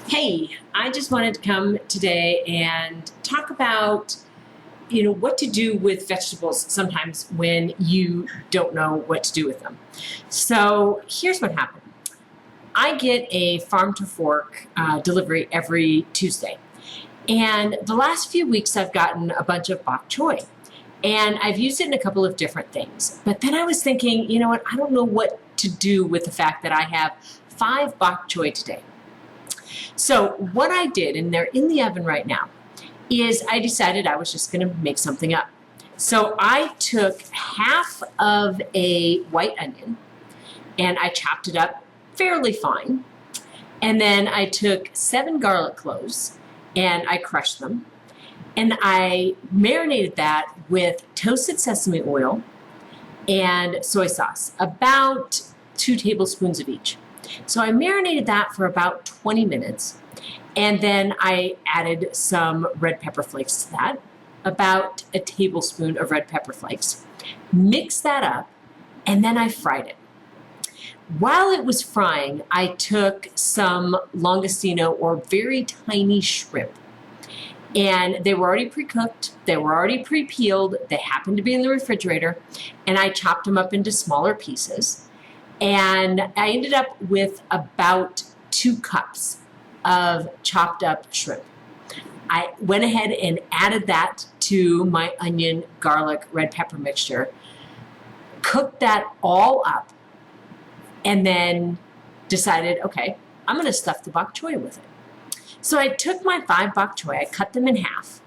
Hey, I just wanted to come today and talk about, what to do with vegetables sometimes when you don't know what to do with them. So here's what happened. I get a farm to fork delivery every Tuesday. And the last few weeks I've gotten a bunch of bok choy. And I've used it in a couple of different things. But then I was thinking, you know what, I don't know what to do with the fact that I have 5 bok choy today. So what I did, and they're in the oven right now, is I decided I was just going to make something up. So I took half of a white onion and I chopped it up fairly fine. And then I took 7 garlic cloves and I crushed them. And I marinated that with toasted sesame oil and soy sauce, about 2 tablespoons of each. So I marinated that for about 20 minutes, and then I added some red pepper flakes to that, about a tablespoon of red pepper flakes. Mixed that up, and then I fried it. While it was frying, I took some langostino or very tiny shrimp, and they were already pre-cooked, they were already pre-peeled, they happened to be in the refrigerator, and I chopped them up into smaller pieces. And I ended up with about 2 cups of chopped up shrimp. I went ahead and added that to my onion, garlic, red pepper mixture, cooked that all up, and then decided, okay, I'm going to stuff the bok choy with it. So I took my 5 bok choy, I cut them in half,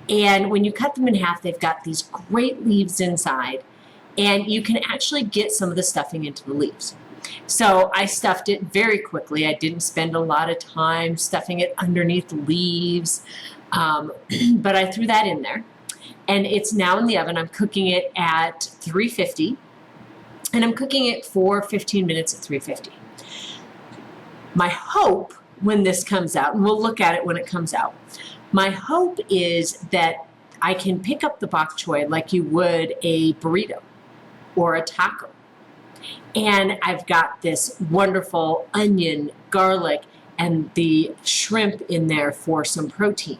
and when you cut them in half, they've got these great leaves inside, and you can actually get some of the stuffing into the leaves. So I stuffed it very quickly. I didn't spend a lot of time stuffing it underneath the leaves, but I threw that in there. And it's now in the oven. I'm cooking it at 350, and I'm cooking it for 15 minutes at 350. My hope when this comes out, and we'll look at it when it comes out, my hope is that I can pick up the bok choy like you would a burrito or a taco. And I've got this wonderful onion, garlic, and the shrimp in there for some protein.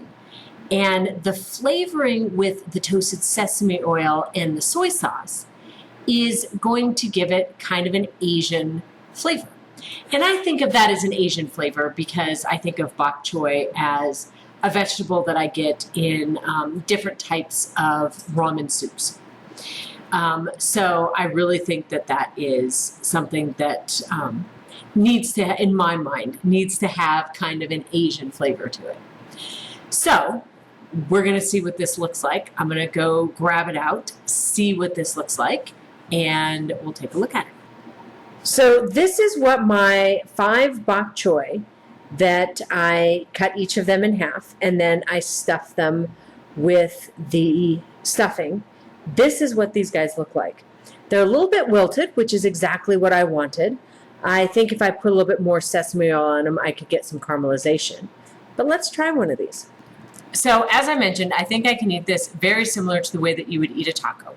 And the flavoring with the toasted sesame oil and the soy sauce is going to give it kind of an Asian flavor. And I think of that as an Asian flavor because I think of bok choy as a vegetable that I get in different types of ramen soups. So I really think that that is something that needs to, in my mind, needs to have kind of an Asian flavor to it. So we're going to see what this looks like. I'm going to go grab it out, see what this looks like, and we'll take a look at it. So this is what my 5 bok choy that I cut each of them in half, and then I stuff them with the stuffing. This is what these guys look like. They're a little bit wilted, which is exactly what I wanted. I think if I put a little bit more sesame oil on them, I could get some caramelization. But let's try one of these. So as I mentioned, I think I can eat this very similar to the way that you would eat a taco.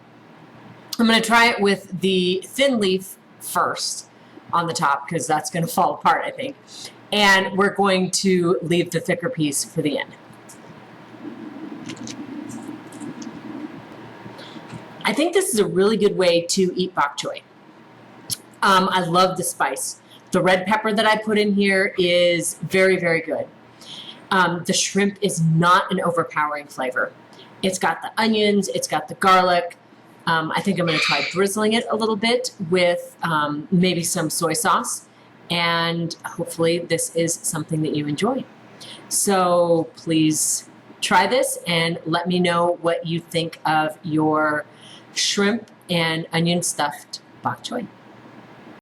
I'm going to try it with the thin leaf first on the top because that's going to fall apart, I think. And we're going to leave the thicker piece for the end. I think this is a really good way to eat bok choy. I love the spice. The red pepper that I put in here is very, very good. The shrimp is not an overpowering flavor. It's got the onions, it's got the garlic. I think I'm going to try drizzling it a little bit with maybe some soy sauce, and hopefully this is something that you enjoy. So please try this and let me know what you think of your shrimp and onion stuffed bok choy.